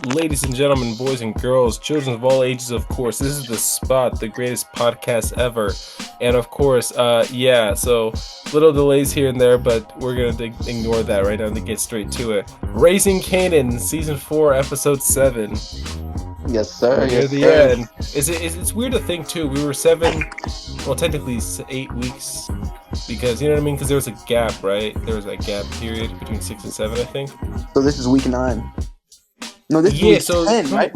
ladies and gentlemen, boys and girls, children of all ages, of course. This is The Spot, the greatest podcast ever. And of course, so little delays here and there, but we're going to ignore that right now and get straight to it. Raising Kanan, Season 4, Episode 7. Yes, sir. We're near Yes, the sir. end. It's weird to think, too. We were technically 8 weeks, because, you know what I mean? Because there was a gap, right? There was that gap period between 6 and 7, I think. So this is week 9. No, this is week 10, right?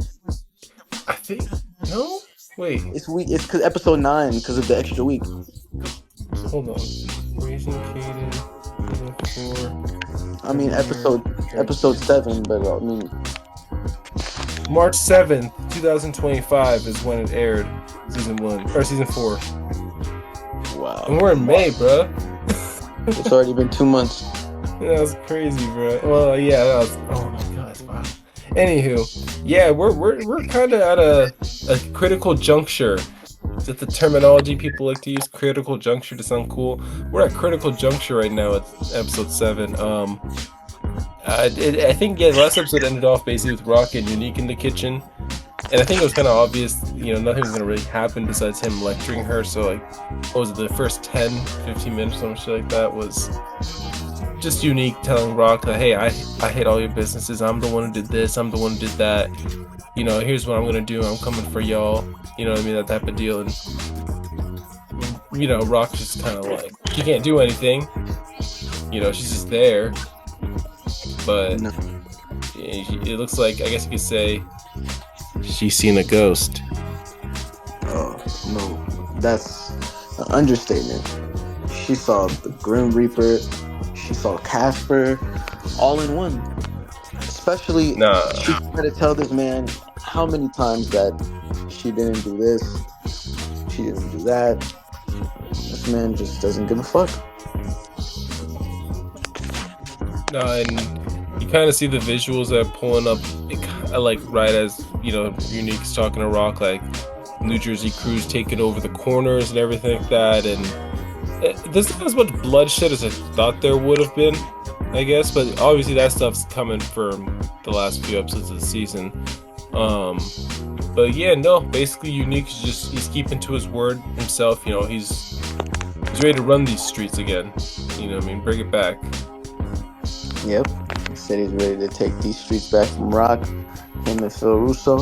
I think no. Wait. It's because episode 9 because of the extra week. Hold on. Raising Kaden. I mean episode 7, but I mean March 7th, 2025 is when it aired. Season 4. Wow. And we're in May, bro. It's already been 2 months. That was crazy, bro. Well, yeah, that was. Oh my god, wow. Anywho, yeah, we're kind of at a critical juncture. Is that the terminology people like to use? Critical juncture to sound cool. We're at critical juncture right now at episode 7. I think the last episode ended off basically with Rock and Unique in the kitchen, and I think it was kind of obvious, nothing was gonna really happen besides him lecturing her. So like, what was it, the first 10-15 minutes or some shit like that was just Unique telling Rock that, hey, I hate all your businesses. I'm the one who did this. I'm the one who did that. Here's what I'm gonna do. I'm coming for y'all. You know what I mean? That type of deal. And Rock's just kind of like, she can't do anything. She's just there. But it looks like, I guess you could say, she's seen a ghost. Oh no, that's an understatement. She saw the Grim Reaper. She saw Casper, all in one. Especially, she tried to tell this man how many times that she didn't do this, she didn't do that. This man just doesn't give a fuck. No, and you kind of see the visuals that are pulling up, like right as Unique's talking to Rock, like New Jersey crews taking over the corners and everything like that, and there's not as much bloodshed as I thought there would have been, I guess, but obviously that stuff's coming from the last few episodes of the season. But yeah, no, basically Unique's he's keeping to his word himself. He's ready to run these streets again. Bring it back. Yep, he said he's ready to take these streets back from Rock, him and Phil Russo.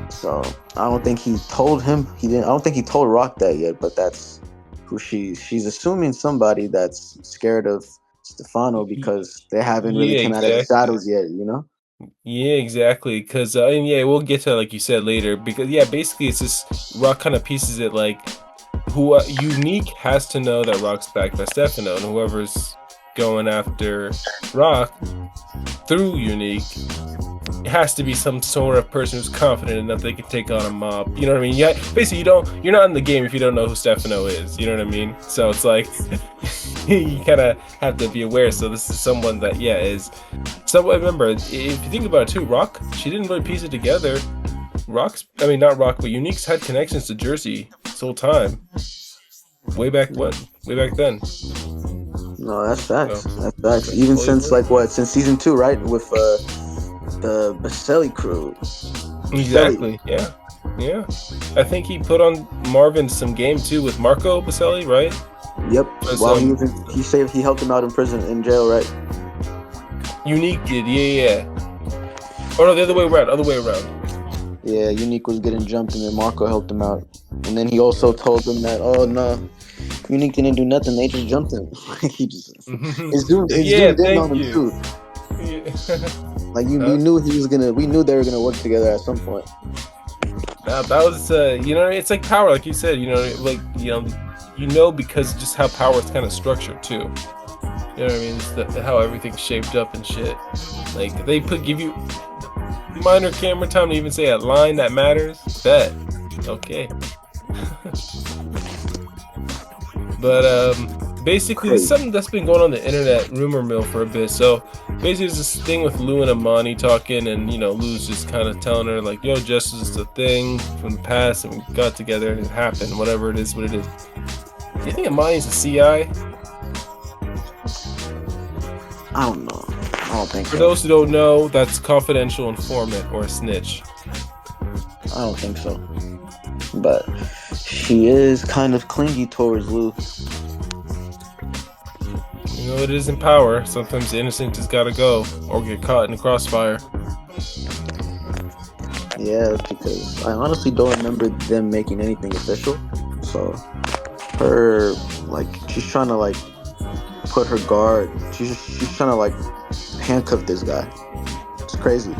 So I don't think he told him. I don't think he told Rock that yet, but that's who she's assuming somebody that's scared of Stefano because they haven't really come out of the shadows yet, Yeah, exactly. Because we'll get to, like you said, later. Because basically it's just Rock kind of pieces it like who Unique has to know that Rock's backed by Stefano, and whoever's going after Rock through Unique, it has to be some sort of person who's confident enough they can take on a mob. You know what I mean? Yeah, basically you're not in the game if you don't know who Stefano is. You know what I mean? So it's like you kind of have to be aware. So this is someone that is. So remember, if you think about it too, Rock, she didn't really piece it together. Not Rock, but Unique's had connections to Jersey this whole time. Way back then. No, that's facts. That's facts. Even since since season 2, right? With the Baselli crew. Exactly. Yeah. I think he put on Marvin some game too with Marco Baselli, right? Yep. While he saved, he helped him out in jail, right? Unique did, yeah. Oh no, the other way around. Yeah, Unique was getting jumped, and then Marco helped him out. And then he also told them that, oh no, Unique didn't do nothing. They just jumped him. He just zoomed in on him too. Yeah. Like we knew they were gonna work together at some point. That was it's like power, like you said. Because just how power is kind of structured too. You know what I mean? It's how everything's shaped up and shit. Like they give you minor camera time to even say a line that matters. Bet. Okay. But basically, there's something that's been going on the internet rumor mill for a bit. So basically, there's this thing with Lou and Amani talking, and Lou's just kind of telling her like, "Yo, justice is a thing from the past, and we got together and it happened. Whatever it is, what it is." Do you think Amani's a CI? I don't know. don't think For so. those who don't know, that's confidential informant or a snitch. I don't think so. But she is kind of clingy towards Lou. You know, it is in power. Sometimes the innocent just gotta go or get caught in the crossfire. Yeah, because I honestly don't remember them making anything official. So her, like, she's trying to like put her guard. She's trying to like handcuff this guy. It's crazy.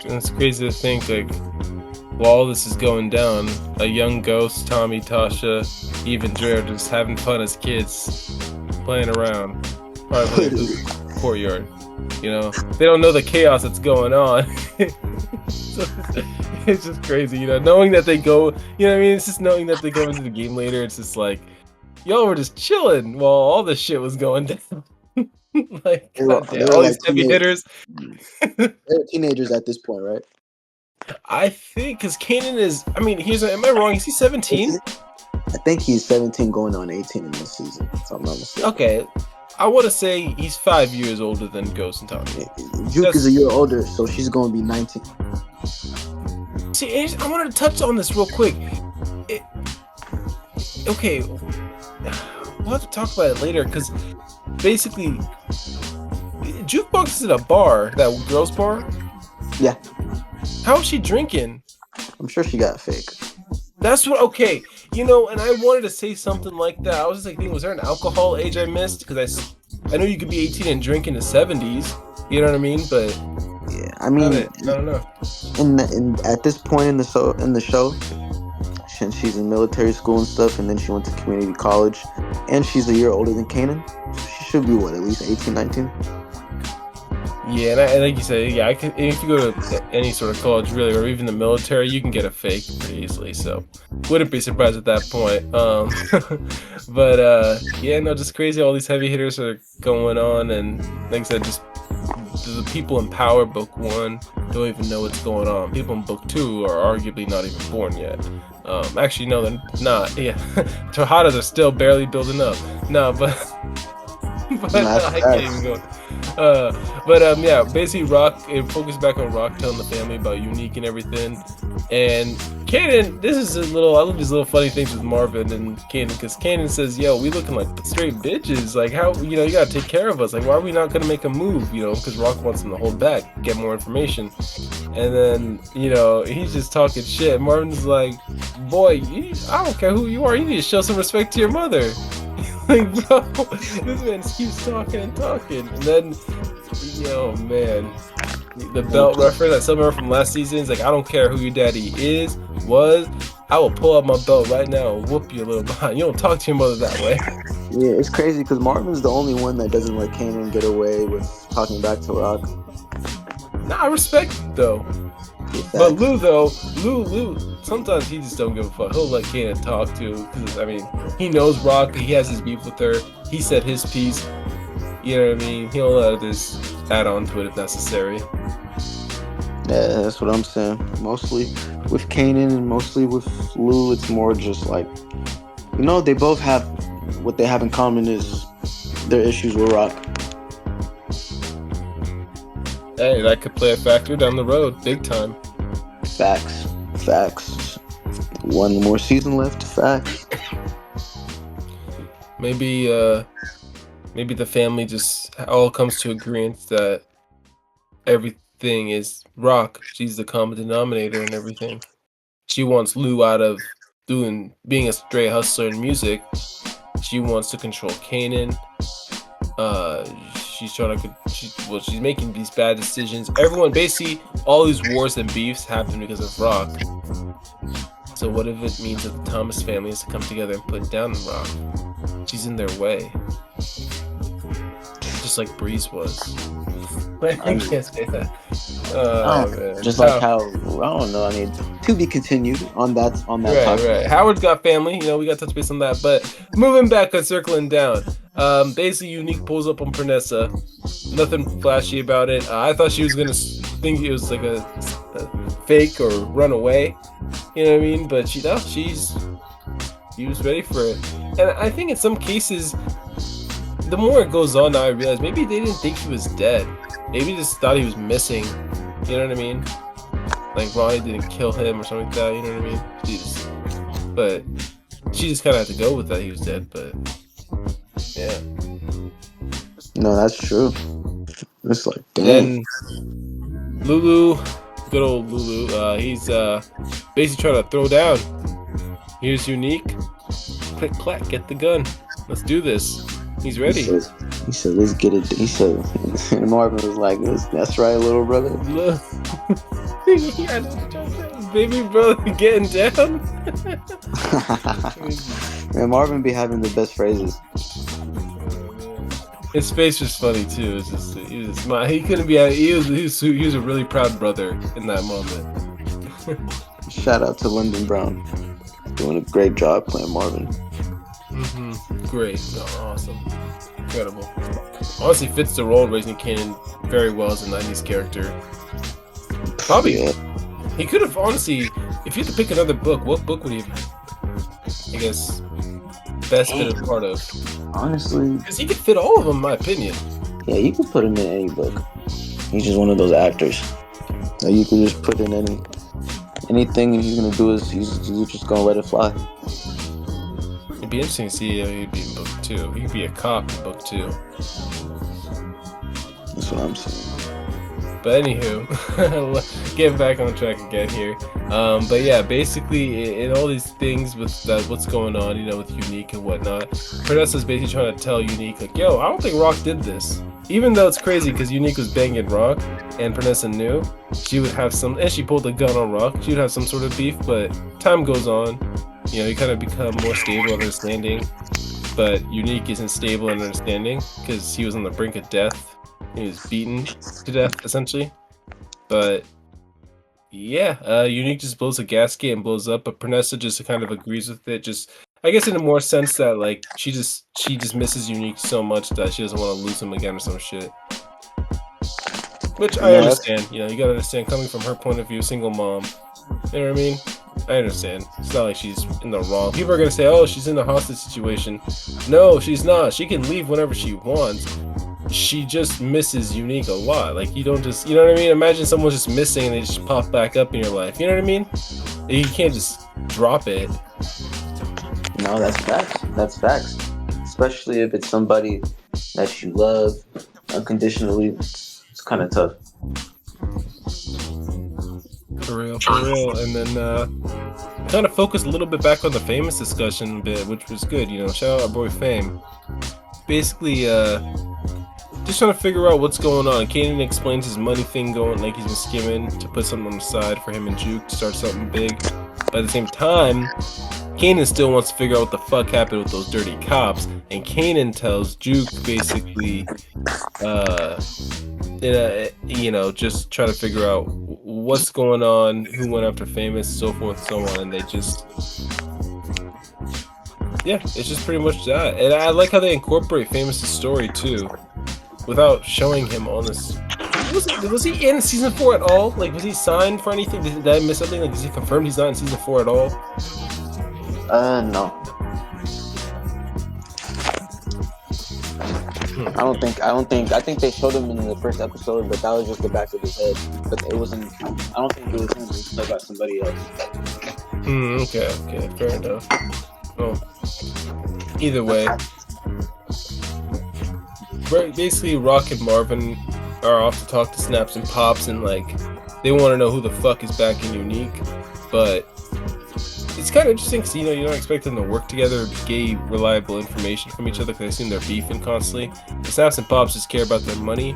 And it's crazy to think, like, while all this is going down, a young Ghost, Tommy, Tasha, even Dre are just having fun as kids, playing around, probably in the courtyard. You know, they don't know the chaos that's going on. So it's just crazy, you know, knowing that they go, you know what I mean? It's just knowing that they go into the game later. It's just like, y'all were just chilling while all this shit was going down. Like, They were, goddamn, they were all like these heavy hitters. they were teenagers at this point, right? I think, because Kanan is, I mean, am I wrong? Is he 17? I think he's 17 going on 18 in this season, if I'm not mistaken. Okay. I want to say he's 5 years older than Ghost and Tommy. Juke is a year older, so she's going to be 19. See, I wanted to touch on this real quick. Okay, we'll have to talk about it later, because basically, Jukebox is at a bar, that girls' bar. Yeah. How is she drinking? I'm sure she got fake. That's what, okay, you know, and I wanted to say something like that. I was just like, thinking, was there an alcohol age I missed? Because I know you could be 18 and drink in the 70s, you know what I mean? But yeah, I mean, I don't know. At this point in the show, since she's in military school and stuff, and then she went to community college, and she's a year older than Kanan, so she should be what, at least 18, 19? Yeah, and like you said, yeah, if you go to any sort of college, really, or even the military, you can get a fake pretty easily. So, wouldn't be surprised at that point. But yeah, no, just crazy. All these heavy hitters are going on, and like I said, just the people in Power Book 1 don't even know what's going on. People in Book 2 are arguably not even born yet. Actually, no, they're not. Yeah, Tejadas are still barely building up. No, but I can't even go. Yeah, basically it focused back on Rock telling the family about Unique and everything. And Kanan, I love these little funny things with Marvin and Kanan, because Kanan says, yo, we looking like straight bitches. Like, how, you know, you gotta take care of us. Like, why are we not gonna make a move, you know, because Rock wants him to hold back, get more information. And then, you know, he's just talking shit. Marvin's like, boy, I don't care who you are, you need to show some respect to your mother. Like, bro, this man keeps talking and talking, and then, yo, man, the belt reference, I still remember from last season. It's like, I don't care who your daddy was, I will pull out my belt right now and whoop you a little behind. You don't talk to your mother that way. Yeah, it's crazy because Marvin's the only one that doesn't let Kanan get away with talking back to Rock. Nah, I respect it, though. But Lou, though, Lou, sometimes he just don't give a fuck. He'll let Kanan talk too, because I mean, he knows Rock. He has his beef with her. He said his piece. You know what I mean? He'll let others add on to it if necessary. Yeah, that's what I'm saying. Mostly with Kanan and mostly with Lou, it's more just like, you know, they both have what they have in common is their issues with Rock. Hey, that could play a factor down the road, big time. Facts. One more season left. Facts. Maybe the family just all comes to agreement that everything is Rock. She's the common denominator and everything. She wants Lou out of being a straight hustler in music. She wants to control Kanan. She's making these bad decisions. Everyone, basically, all these wars and beefs happen because of Rock. So what if it means that the Thomas family has to come together and put down Rock? She's in their way. Just like Breeze was. I can't say that. Man. Just like how, I don't know, I mean, to be continued on that topic. Right. Howard's got family, you know, we got to touch base on that. But moving back and circling down, basically Unique pulls up on Pernessa. Nothing flashy about it. I thought she was gonna think it was like a fake or run away. You know what I mean? But she was ready for it. And I think in some cases, the more it goes on, now I realize maybe they didn't think he was dead. Maybe they just thought he was missing. You know what I mean? Like Ronnie didn't kill him or something like that. You know what I mean? But she just kind of had to go with that he was dead. But yeah. No, that's true. It's like, damn. Then Lulu, good old Lulu. He's basically trying to throw down. Here's Unique. Click clack, get the gun. Let's do this. He's ready. He said, let's get it. He said, and Marvin was like, that's right, little brother. Look. Baby brother getting down. Man, Marvin be having the best phrases. His face was funny too. It's just he was smile. He couldn't be. He was a really proud brother in that moment. Shout out to Lyndon Brown, doing a great job playing Marvin. Great, no, awesome, incredible. Honestly, fits the role, raising Kanan very well as a '90s character. Probably, he could have honestly. If you had to pick another book, what book would he have, I guess, best been a part of? Honestly, because he could fit all of them, in my opinion. Yeah, you could put him in any book. He's just one of those actors that you could just put in anything, and he's gonna do is he's just gonna let it fly. It'd be interesting to see how he'd be in book 2. He could be a cop in book 2. That's what I'm saying. But anywho, getting back on track again here. But yeah, basically, in all these things with what's going on, you know, with Unique and whatnot, Pernessa's basically trying to tell Unique, like, yo, I don't think Rock did this. Even though it's crazy because Unique was banging Rock, and Pernessa knew, she would have some, and she pulled a gun on Rock, she would have some sort of beef, but time goes on. You know, you kind of become more stable understanding, but Unique isn't stable in understanding because he was on the brink of death. He was beaten to death, essentially. But yeah, Unique just blows a gasket and blows up, but Pernessa just kind of agrees with it. Just, I guess, in a more sense that like she just misses Unique so much that she doesn't want to lose him again or some shit. Which I understand. You know, you gotta understand coming from her point of view, single mom. You know what I mean? I understand. It's not like she's in the wrong. People are gonna say, "Oh, she's in a hostage situation." No, she's not. She can leave whenever she wants. She just misses Unique a lot. Like, you don't just, you know what I mean? Imagine someone's just missing and they just pop back up in your life. You know what I mean? You can't just drop it. No, that's facts. That's facts. Especially if it's somebody that you love unconditionally. It's kind of tough. For real. And then kind of focus a little bit back on the Famous discussion a bit, which was good. You know, shout out our boy Fame. Basically, just trying to figure out what's going on. Kanan explains his money thing going, like he's been skimming to put something on the side for him and Juke to start something big. But at the same time, Kanan still wants to figure out what the fuck happened with those dirty cops. And Kanan tells Juke basically, you know, just try to figure out what's going on, who went after Famous, so forth, so on. And they just, yeah, it's just pretty much that. And I like how they incorporate Famous' story too, without showing him on this. Was he in season 4 at all? Like, was he signed for anything? Did I miss something? Like, is he confirmed he's not in season 4 at all? No. I think they showed him in the first episode, but that was just the back of his head. But it wasn't. I don't think it was him. It was about somebody else. Okay, fair enough. Well, either way, basically Rock and Marvin are off to talk to Snaps and Pops, and like they want to know who the fuck is backing Unique, but it's kind of interesting because, you know, you don't expect them to work together or gain reliable information from each other because I assume they're beefing constantly. The Snaps and Pops just care about their money,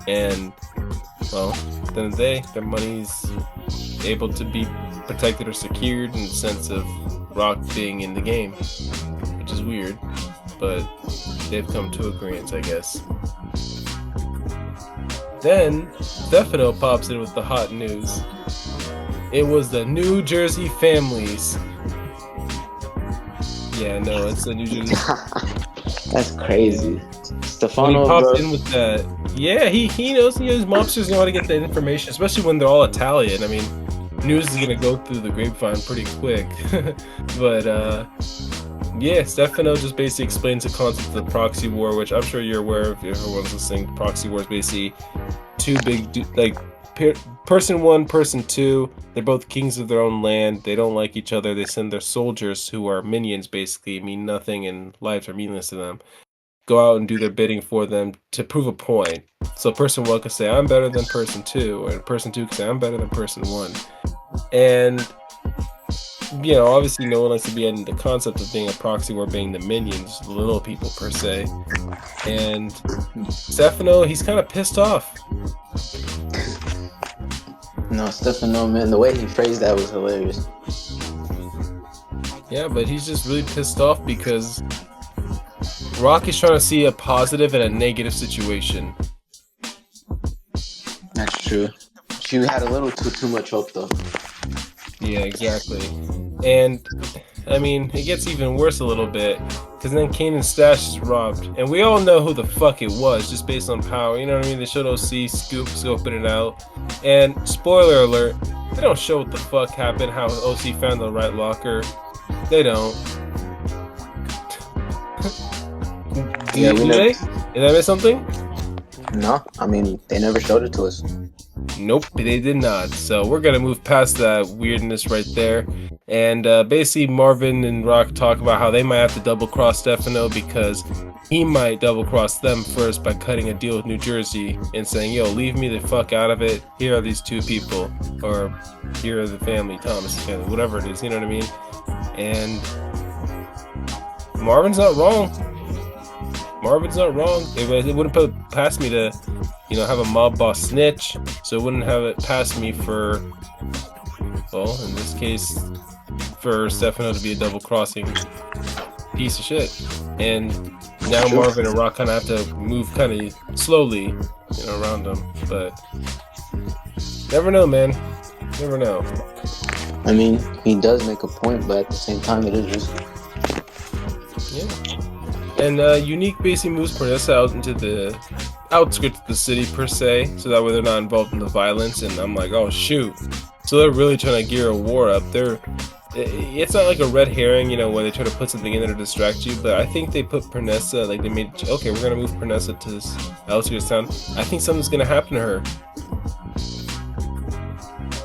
and well, at the end of the day, their money's able to be protected or secured in the sense of Rock being in the game, which is weird, but they've come to agreement, I guess. Then Stefano pops in with the hot news. It was the New Jersey families. Yeah, no, it's the New Jersey. That's crazy. Stefano, when he pops in with that, yeah, he knows. Mobsters know how to get that information, especially when they're all Italian. I mean, news is gonna go through the grapevine pretty quick. But Yeah, Stefano just basically explains the concept of the proxy war, which I'm sure you're aware of if everyone's listening. Proxy war is basically two person one, person two. They're both kings of their own land. They don't like each other. They send their soldiers, who are minions, basically mean nothing and lives are meaningless to them, go out and do their bidding for them to prove a point. So person one can say, I'm better than person two, or person two can say, I'm better than person one. And, obviously no one likes to be in the concept of being a proxy war, being the minions, the little people per se. And Stefano, he's kind of pissed off. No, Stefano, man, the way he phrased that was hilarious. Yeah, but he's just really pissed off because Rock is trying to see a positive in a negative situation. That's true. She had a little too much hope, though. Yeah, exactly. And, I mean, it gets even worse a little bit, because then Kanan's stash is robbed. And we all know who the fuck it was, just based on power. You know what I mean? They showed OC scoping it out. And, spoiler alert, they don't show what the fuck happened, how OC found the right locker. They don't. Yeah, Did they? Did I miss something? No, I mean, they never showed it to us. Nope, they did not. So we're gonna move past that weirdness right there. And basically Marvin and Rock talk about how they might have to double cross Stefano because he might double cross them first by cutting a deal with New Jersey and saying, yo, leave me the fuck out of it. Here are these two people. Or here are the family, Thomas' family, whatever it is, you know what I mean? And Marvin's not wrong. It wouldn't put it past me to, have a mob boss snitch. So it wouldn't have it past me for, well, in this case, for Stefano to be a double crossing piece of shit. And now Marvin and Rock kind of have to move kind of slowly, around them. But never know, man. Never know. I mean, he does make a point, but at the same time, it is risky. Yeah. And Unique basically moves Pernessa out into the outskirts of the city per se, so that way they're not involved in the violence. And I'm like, oh shoot! So they're really trying to gear a war up. It's not like a red herring, where they try to put something in there to distract you. But I think they put Pernessa, like they made, okay, we're gonna move Pernessa to this outskirts town. I think something's gonna happen to her.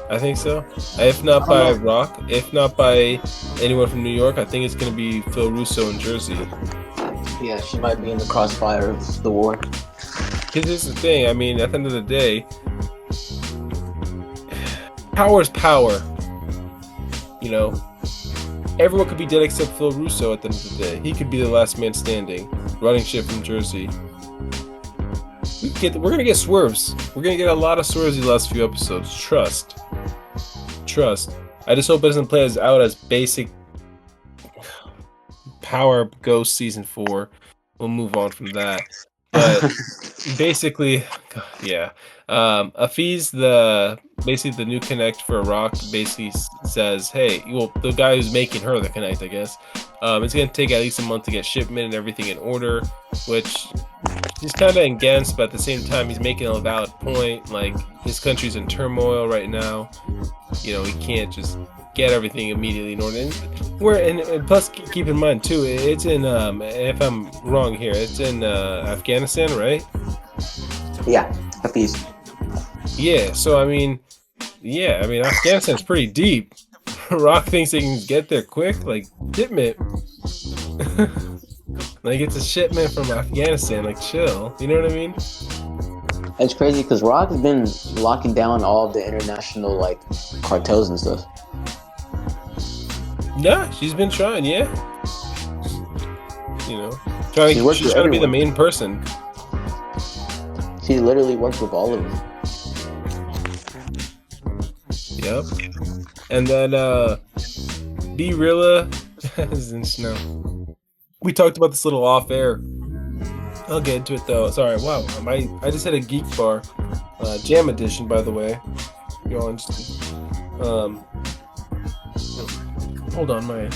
I think so. If not by Rock, if not by anyone from New York, I think it's gonna be Phil Russo in Jersey. Yeah, she might be in the crossfire of the war. Because here's the thing, I mean, at the end of the day, power is power. Everyone could be dead except Phil Russo at the end of the day. He could be the last man standing, running shit from Jersey. We're gonna get swerves. We're gonna get a lot of swerves these last few episodes. Trust. I just hope it doesn't play us out as basic Power Ghost Season 4. We'll move on from that. But basically, yeah. Afiz, basically the new Connect for Rock, basically says, hey, well, the guy who's making her the Connect, I guess, it's going to take at least a month to get shipment and everything in order, which he's kind of against, but at the same time, he's making a valid point. Like, his country's in turmoil right now. He can't just get everything immediately in order. And plus, keep in mind too, it's in if I'm wrong here, it's in Afghanistan, right? Yeah, Hafiz. Yeah, so I mean, Afghanistan's pretty deep. Rock thinks they can get there quick, like shipment. Like it's a shipment from Afghanistan, like chill. You know what I mean? It's crazy because Rock's been locking down all the international cartels and stuff. Yeah, she's been trying, yeah. Trying to be the main person. She literally worked with all of them. Yep. And then B-Rilla we talked about this little off air. I'll get into it though. Sorry, wow. I just hit a geek bar. Jam edition, by the way. You're all interested. Hold on, there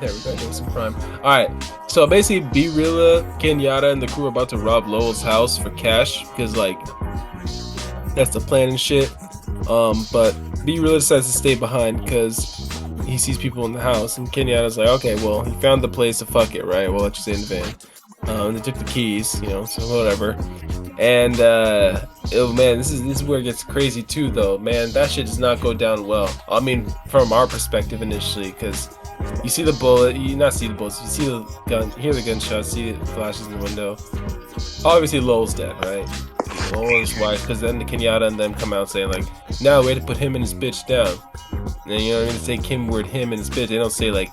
we go, doing some crime. Alright, so basically B-Rilla, Kenyatta, and the crew are about to rob Lowell's house for cash, because that's the plan and shit. But B-Rilla decides to stay behind, because he sees people in the house, and Kenyatta's like, okay, well, he found the place, so fuck it, right? We'll let you stay in the van. They took the keys, so whatever. And oh man, this is where it gets crazy too, though. Man, that shit does not go down well. I mean, from our perspective initially, because you see the bullet, you not see the bullets, you see the gun, hear the gunshot, see the flashes in the window. Obviously, Lowell's dead, right? Lowell is wife, because then the Kenyatta and them come out saying like, "No, we had to put him and his bitch down." And you know what I mean? They say Kim word him and his bitch. They don't say like,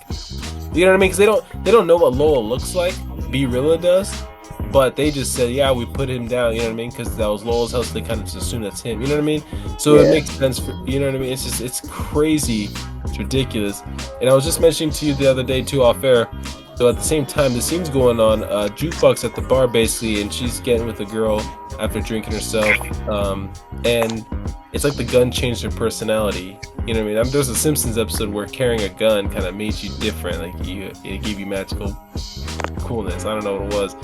you know what I mean? Because they don't know what Lowell looks like. B-Rilla does, but they just said, yeah, we put him down. You know what I mean? Because that was Lowell's house. They kind of just assume that's him. You know what I mean? So it makes sense for, you know what I mean? It's crazy. It's ridiculous. And I was just mentioning to you the other day too, off air. So at the same time, the scene's going on. Jukebox at the bar basically, and she's getting with a girl after drinking herself. And it's like the gun changed her personality. You know what I mean? There's a Simpsons episode where carrying a gun kind of made you different. Like it gave you magical coolness. I don't know what it was.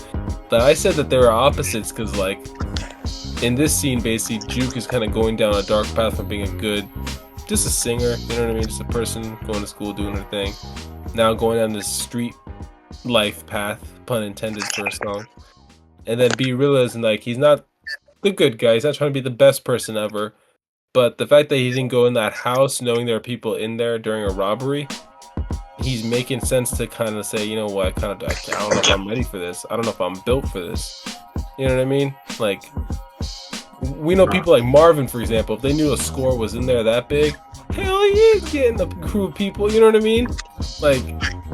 But I said that they were opposites because like in this scene, basically, Juke is kind of going down a dark path from being just a singer. You know what I mean? Just a person going to school, doing her thing. Now going down this street life path, pun intended for a song. And then B-Rilla is like, he's not the good guy. He's not trying to be the best person ever. But the fact that he didn't go in that house knowing there are people in there during a robbery, he's making sense to kind of say, you know what, I don't know if I'm ready for this. I don't know if I'm built for this. You know what I mean? Like, we know people like Marvin, for example, if they knew a score was in there that big, hell yeah, getting the crew of people. You know what I mean? Like,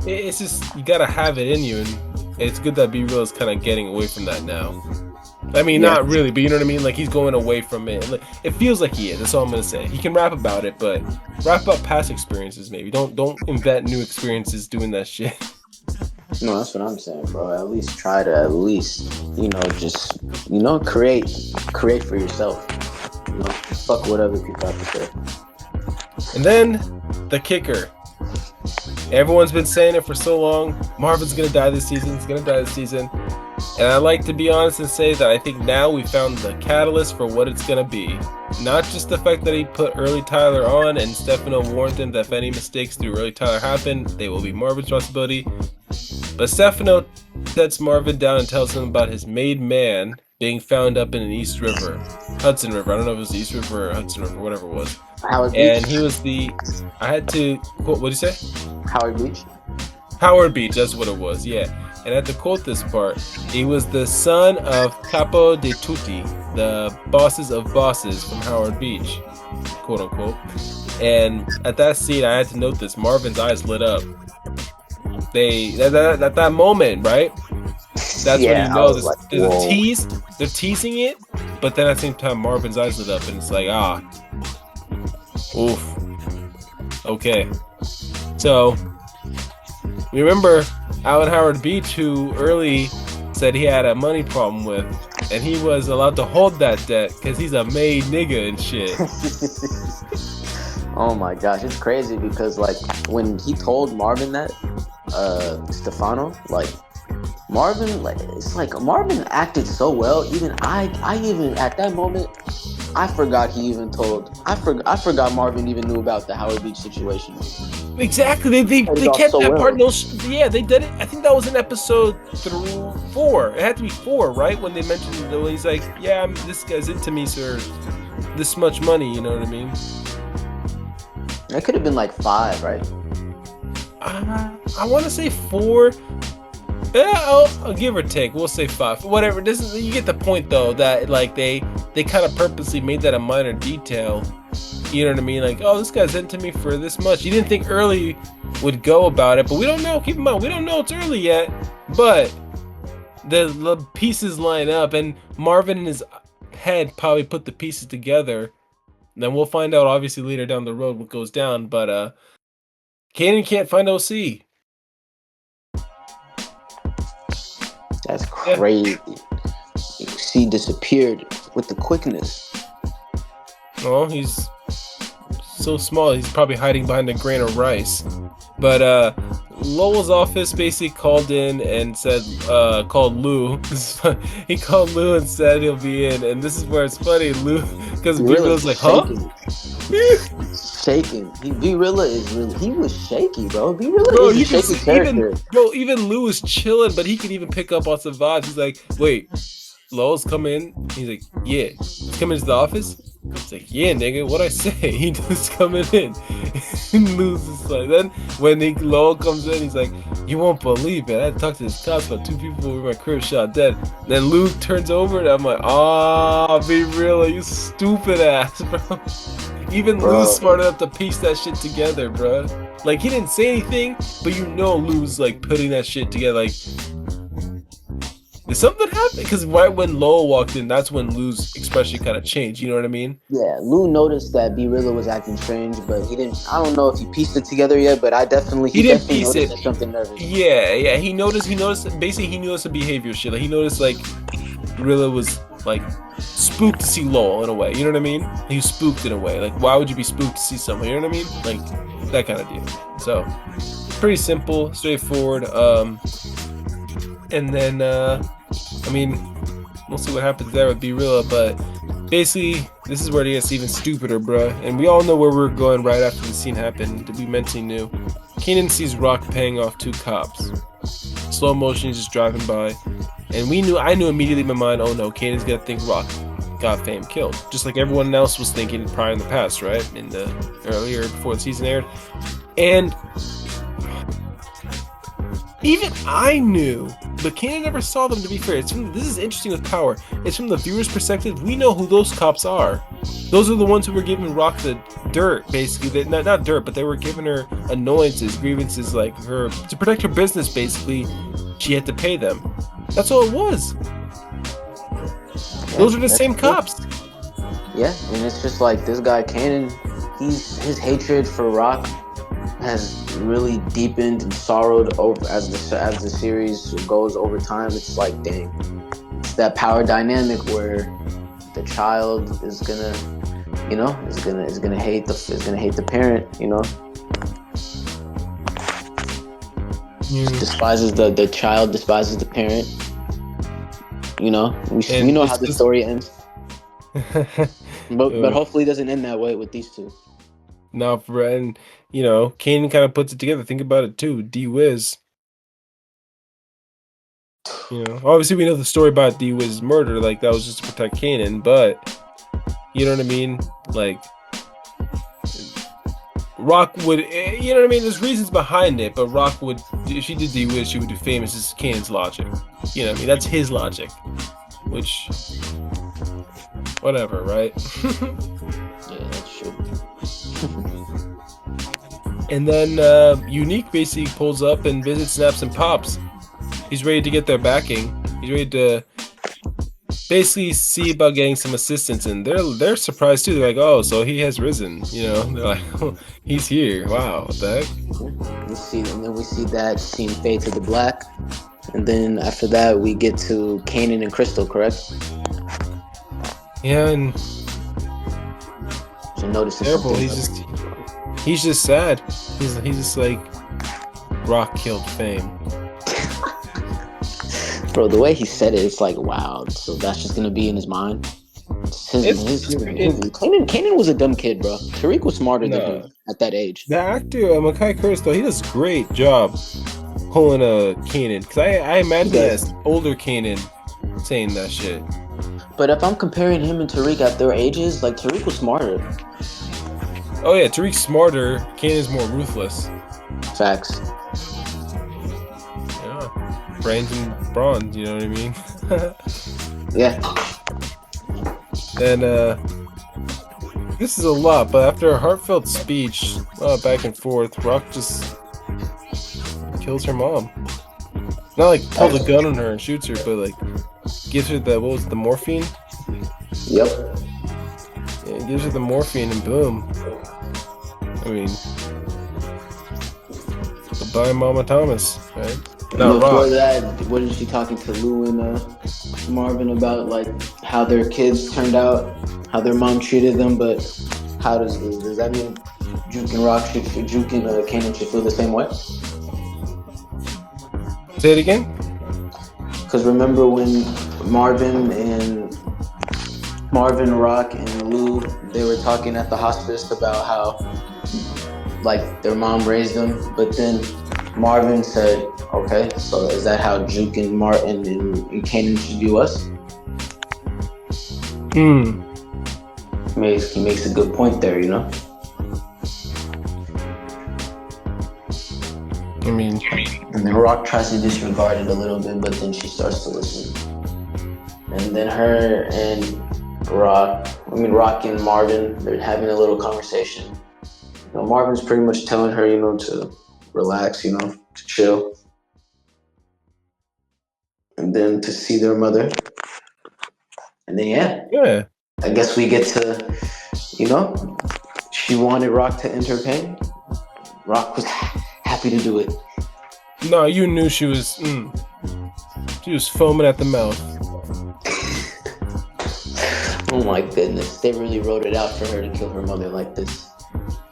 it's just, you gotta have it in you, and it's good that B-Real is kind of getting away from that now. I mean, not really, but you know what I mean? Like, he's going away from it. Like, it feels like he is. That's all I'm gonna say. He can rap about it, but rap about past experiences, maybe. Don't invent new experiences doing that shit. No, that's what I'm saying, bro. At least try to just create for yourself. Fuck what other people have to say. And then the kicker. Everyone's been saying it for so long. Marvin's gonna die this season. He's gonna die this season. And I like to be honest and say that I think now we found the catalyst for what it's gonna be. Not just the fact that he put Early Tyler on and Stefano warned him that if any mistakes through Early Tyler happen, they will be Marvin's responsibility. But Stefano sets Marvin down and tells him about his made man being found up in an East River. Hudson River. I don't know if it was the East River or Hudson River, whatever it was. Howard and Beach. He was I had to quote, what did you say? Howard Beach. Howard Beach, that's what it was, yeah. And I had to quote this part. He was the son of Capo de Tutti, the bosses of bosses from Howard Beach, quote unquote. And at that scene, I had to note this. Marvin's eyes lit up. At that moment, right? That's when you know there's a tease. They're teasing it, but then at the same time, Marvin's eyes lit up, and it's like, oof. Okay. So, remember Alan Howard Beach, who early said he had a money problem with, and he was allowed to hold that debt because he's a made nigga and shit. Oh my gosh, it's crazy because like when he told Marvin that, Stefano, like Marvin, Marvin acted so well. Even I even at that moment, I forgot forgot Marvin even knew about the Howard Beach situation. Exactly. They kept that part. They did it. I think that was in episode 4. It had to be 4, right? When they mentioned it, he's like, yeah, this guy's into me, sir. This much money, you know what I mean? It could have been like 5, right? I want to say 4. Yeah, I'll give or take. We'll say 5. Whatever. You get the point though. That like they kind of purposely made that a minor detail. You know what I mean? Like, oh, this guy's into me for this much. You didn't think Early would go about it, but we don't know. Keep in mind, we don't know it's Early yet. But the pieces line up, and Marvin in his head probably put the pieces together. Then we'll find out, obviously, later down the road what goes down. But Kanan can't find OC. That's crazy. OC disappeared with the quickness. Oh, he's so small. He's probably hiding behind a grain of rice. But Lowell's office basically called in and said, called Lou. He called Lou and said he'll be in. And this is where it's funny, Lou, because Lou was like, huh? shaking. B-Rilla is really, he was shaky, bro. B-Rilla Bro, is a you can shaky see even character. bro, even Lou is chilling, but he can even pick up on some vibes. He's like, wait, Lowell's coming in. He's like, yeah. He's coming into the office. He's like, yeah, nigga, what I say? He just coming in. And Lou's just like, then when Lowell comes in, he's like, you won't believe it. I had to talk to this cops about 2 people in my crib shot dead. Then Lou turns over and I'm like, ah, be real, you stupid ass, bro. Even Bro. Lou's smart enough to piece that shit together, bro. Like, he didn't say anything, but you know Lou's like putting that shit together. Like, did something happen? Because right when Lowell walked in, that's when Lou's expression kind of changed. You know what I mean? Yeah, Lou noticed that B-Rilla was acting strange, but he didn't. I don't know if he pieced it together yet, but he He didn't definitely piece noticed it. that something nervous. Yeah. He noticed. Basically, he noticed the behavior shit. Like, he noticed like Rilla was like spooked to see Lowell in a way. You know what I mean? He was spooked in a way. Like, why would you be spooked to see someone? You know what I mean? Like that kind of deal. So, pretty simple, straightforward. And then I mean, we'll see what happens there with B-Rilla, but basically, this is where it gets even stupider, bruh. And we all know where we're going right after the scene happened. We mentally knew. Kanan sees Rock paying off 2 cops. Slow motion, just driving by. And I knew immediately in my mind, oh no, Kanan's gonna think Rock got Fame killed. Just like everyone else was thinking prior in the past, right? In the earlier, before the season aired. And even I knew, but Kanan never saw them, to be fair. This is interesting with Power. It's from the viewer's perspective. We know who those cops are. Those are the ones who were giving Rock the dirt, basically. Not dirt, but they were giving her annoyances, grievances, like her, to protect her business, basically. She had to pay them. That's all it was. Those are the same cops. Yeah, and it's just like this guy Kanan, his hatred for Rock has really deepened and sorrowed over as the series goes over time. It's like, dang, it's that power dynamic where the child is gonna, you know, is gonna hate the parent, you know. Despises the child, despises the parent. You know, we know how the story ends. but hopefully it doesn't end that way with these two. No, and you know, Kanan kind of puts it together. Think about it too. D-Wiz. You know, obviously we know the story about D-Wiz's murder. Like, that was just to protect Kanan, but you know what I mean? Like, Rock would, you know what I mean? There's reasons behind it, but Rock would, if she did D-Wiz, she would do famous. This is Kanan's logic. You know what I mean? That's his logic. Which, whatever, right? Yeah, that's true. And then Unique basically pulls up and visits Snaps and Pops. He's ready to get their backing. He's ready to basically see about getting some assistance, and they're surprised too. They're like, "Oh, so he has risen." You know, they're like, oh, "He's here." Wow, what the heck? We see that scene fade to the black, and then after that we get to Kanan and Crystal, correct? Yeah, and so notice terrible. He's just sad. He's just like, Rock killed Fame. Bro, the way he said it, it's like, wow. So that's just gonna be in his mind. Kanan was a dumb kid, bro. Tariq was smarter than him at that age. The actor, Makai Curtis, though, he does a great job pulling a Kanan. Because I imagine that's older Kanan saying that shit. But if I'm comparing him and Tariq at their ages, like, Tariq was smarter. Oh yeah, Tariq's smarter. Kanan's more ruthless. Facts. Yeah, brains and bronze. You know what I mean? Yeah. And this is a lot, but after a heartfelt speech, back and forth, Rock just kills her mom. Not like pulls a gun on her and shoots her, but like gives her the morphine. Yep. Yeah, gives her the morphine and boom. I mean, goodbye, Mama Thomas, right? Not Before Rock. that, wasn't she talking to Lou and Marvin about like how their kids turned out, how their mom treated them? But how does that mean Juke and Kanan should feel the same way? Say it again. Because remember when Marvin Marvin, Rock, and Lou, they were talking at the hospice about how like their mom raised them, but then Marvin said, "Okay, so is that how Juke and Martin and Kanan should view us?" Hmm. He makes a good point there, you know. I mean, And then Rock tries to disregard it a little bit, but then she starts to listen. And then her and Rock and Marvin, they're having a little conversation. You know, Marvin's pretty much telling her, you know, to relax, you know, to chill. And then to see their mother. And then, yeah. I guess we get to, you know, she wanted Rock to end her pain. Rock was happy to do it. No, you knew she was foaming at the mouth. Oh my goodness, they really wrote it out for her to kill her mother like this.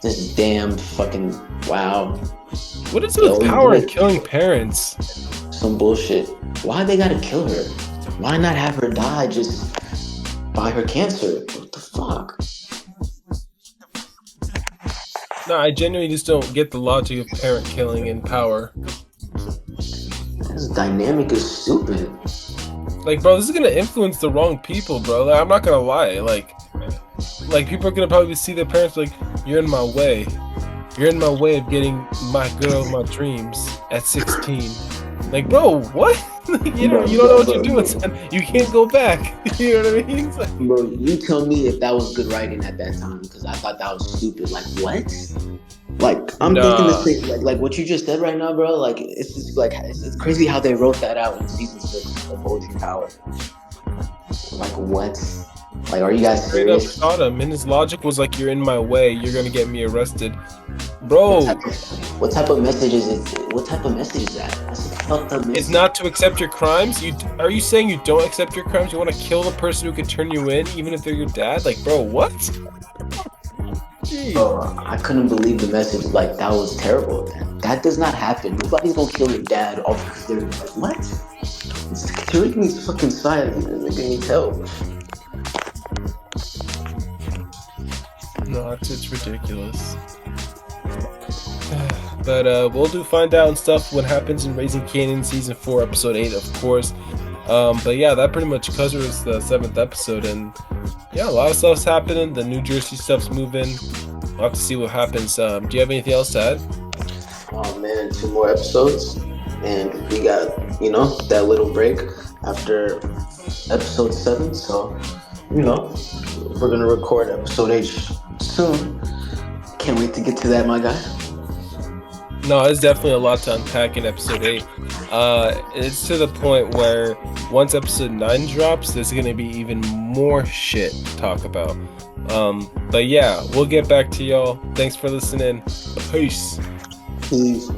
This damn fucking wow. What is it with power and killing parents? Some bullshit. Why they gotta kill her? Why not have her die just by her cancer? What the fuck? No, I genuinely just don't get the logic of parent killing and power. This dynamic is stupid. Like, bro, this is gonna influence the wrong people, bro. Like, I'm not gonna lie. Like people are gonna probably see their parents like, "You're in my way. You're in my way of getting my girl, my dreams at 16." Like, bro, what? you don't know what you're doing, son. You can't go back. You know what I mean? Like, bro, you tell me if that was good writing at that time, because I thought that was stupid. Like, what? Like, I'm thinking the same. Like what you just said right now, bro. Like, it's just like it's crazy how they wrote that out in season 6 of Holding Power. Like, what? Like, are you guys serious? Straight up shot him, and his logic was like, "You're in my way. You're gonna get me arrested." Bro, what type of message is it? What type of message is that? That's a fucked up message. It's not to accept your crimes. Are you saying you don't accept your crimes? You want to kill the person who could turn you in, even if they're your dad? Like, bro, what? Bro, I couldn't believe the message. Like, that was terrible. That does not happen. Nobody's gonna kill your dad off because they're like, what? You're making me fucking silent. You're making me tell. No, it's ridiculous. But we'll find out and stuff what happens in Raising Kanan season 4 episode 8, of course. But yeah, that pretty much covers the 7th episode, and yeah, a lot of stuff's happening. The New Jersey stuff's moving. We'll have to see what happens. Do you have anything else to add? Oh man, 2 more episodes, and we got, you know, that little break after episode 7. So, you know, we're gonna record episode 8 soon. Can't wait to get to that, my guy. No, it's definitely a lot to unpack in episode 8. It's to the point where once episode 9 drops, there's gonna be even more shit to talk about. But yeah, we'll get back to y'all. Thanks for listening. Peace. Peace.